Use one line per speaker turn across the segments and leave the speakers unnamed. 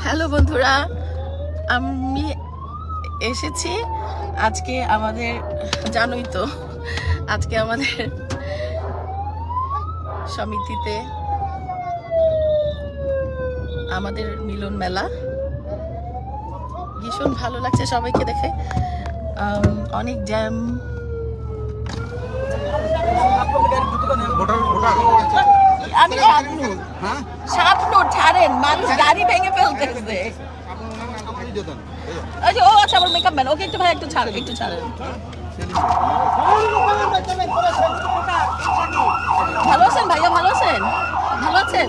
Hello বন্ধুরা, আমি এসেছি আজকে আমাদের, জানোই তো আজকে আমাদের সমিতিতে আমাদের মিলন মেলা। ভীষণ ভালো লাগছে সবাইকে দেখে, অনেক জ্যাম। আমি সাপনো ছাড়েন, মানুষ গাড়ি ভেঙে ফেলতেছে। ও আচ্ছা, আমার মেকআপ ম্যান, ওকে একটু ভাই একটু ছাড়েন, একটু ছাড়েন। ভালো আছেন ভাইয়া? ভালো আছেন? ভালো আছেন?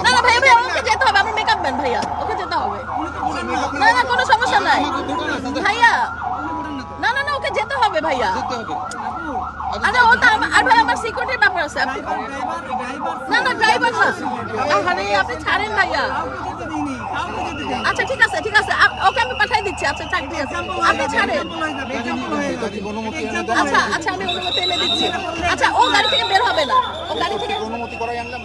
না না ভাইয়া, ভাইয়া ওকে যেতে হবে, আমার মেকআপ ম্যান ভাইয়া, ওকে যেতে হবে। না না কোনো সমস্যা নাই ভাইয়া, না না না ওকে যেতে হবে ভাইয়া। আরে ও তো আর ভাই আমার সিকিউরিটির ব্যাপার আছে। না না ড্রাইভার না, আরে আপনি ছাড়েন ভাইয়া। আচ্ছা ঠিক আছে ঠিক আছে, ওকে আমি পাঠিয়ে দিচ্ছি। আচ্ছা ঠিক আছে, আপনি ছাড়েন। আচ্ছা আচ্ছা আমি অনুমতি এনে দিচ্ছি। আচ্ছা ও গাড়ি থেকে বের হবে না, ও গাড়ি থেকে অনুমতি করাই আনলাম।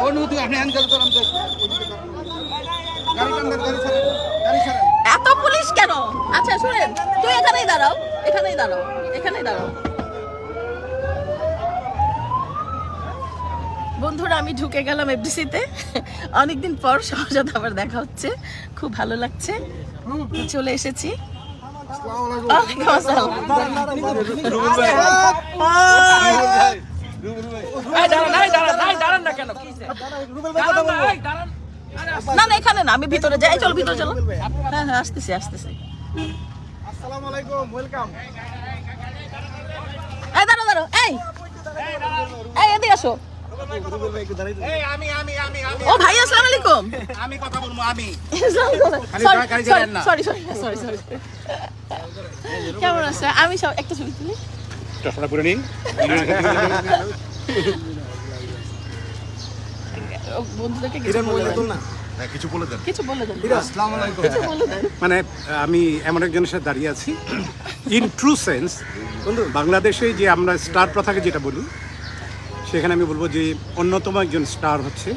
অনুমতি আপনি হ্যান্ডেল করেন তো, গাড়ি কান্দার গাড়ি ছাড়েন, গাড়ি ছাড়েন। এত পুলিশ কেন? আচ্ছা শুনেন, তুই এখানেই দাঁড়াও, এখানেই দাঁড়াও, এখানেই দাঁড়াও। বন্ধুরা আমি ঢুকে গেলাম এফডিসিতে, অনেকদিন পর সবার সাথে আবার দেখা হচ্ছে, খুব ভালো লাগছে। চলে এসেছি। না না এখানে না, আমি ভিতরে যাই। চলো ভিতরে চলো। হ্যাঁ হ্যাঁ আসতেছি আসতেছি। আসসালামু আলাইকুম, ওয়েলকাম। এই দাঁড়াও দাঁড়াও, এই এই এদিকে আসো। ও ভাই আসসালামু আলাইকুম। আমি কথা বলবো, আমি সরি সরি সরি সরি। কেমন আছে? আমি সব একটা ছবি তুলি, চশমাটা পরে নিন। বন্ধুদেরকে কিছু বলে দেন, কিছু বলে দেন। আসসালামু আলাইকুম।
মানে আমি এমন একজনের সাথে দাঁড়িয়ে আছি, ইন ট্রু সেন্স বাংলাদেশে যে আমরা স্টার প্রথাকে যেটা বলি, সেখানে আমি বলবো যে অন্যতম একজন স্টার হচ্ছে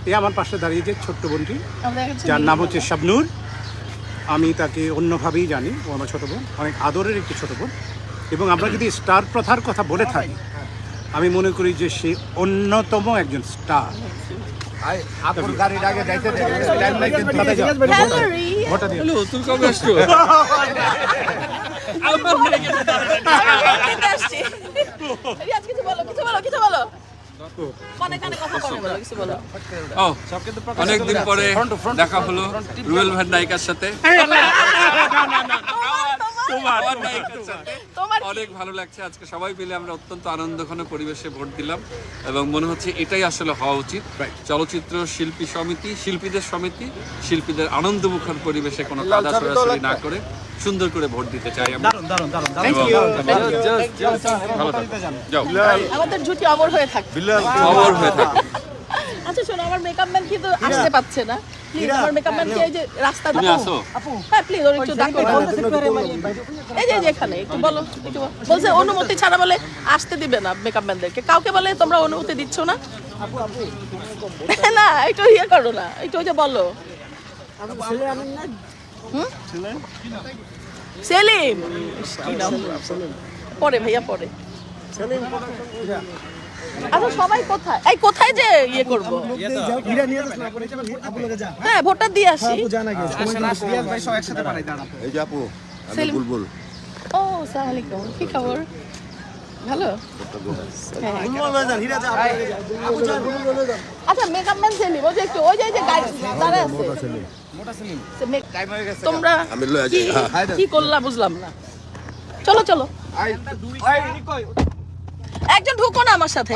এই আমার পাশে দাঁড়িয়ে যে ছোট্ট বোনটি, যার নাম হচ্ছে শাবনূর। আমি তাকে অন্যভাবেই জানি, ও আমার ছোটো বোন, অনেক আদরের একটি ছোটো বোন। এবং আমরা যদি স্টার প্রথার কথা বলে থাকি, আমি মনে করি যে সে অন্যতম একজন স্টার।
অনেকদিন পরে দেখা হলো রুবেল ভাই নায়িকার সাথে, অনেক ভালো লাগছে। আজকে সবাই মিলে আমরা অত্যন্ত আনন্দঘন পরিবেশে ভোট দিলাম এবং মনে হচ্ছে এটাই আসলে হওয়া উচিত। চলচ্চিত্র শিল্পী সমিতি, শিল্পীদের সমিতি, শিল্পীদের আনন্দমুখর পরিবেশে কোনো কাদা সরাসরি না করে সুন্দর করে ভোট দিতে চাই আমরা।
আমাদের জুটি অমর হয়ে থাকবে,
অমর হয়ে থাকবে।
আচ্ছা শোনো, আমার মেকআপ ম্যান কিন্তু আসতে পারছে না। প্লিজ আমার মেকআপ ম্যানকে এই যে রাস্তা
তুমি
দাও।
আসো।
হ্যাঁ প্লিজ ওর একটু ডাকো। এই যে এখানে একটু বলো, একটু বলছে অনুমতি ছাড়া বলে আসতে দিবে না মেকআপ ম্যানদেরকে। কাউকে বলে তোমরা অনুমতি দিচ্ছ না। না একটু ইয়ে করো না, একটু ওই যে বলো। সেলিম পরে ভাইয়া পরে। আচ্ছা সবাই কোথায়? এই কোথায় যে ইয়ে করবো? হ্যাঁ ভোটটা দিয়ে আসি। ও আসসালামু আলাইকুম, কি খবর? ভালো। আচ্ছা মেকআপ ম্যান সেলিম, ওই যে একটু ওই যে গাড়ি দাঁড়ায় আছে। তোমরা কি করলা বুঝলাম না। চলো চলো, একজন ঢুকো না আমার সাথে।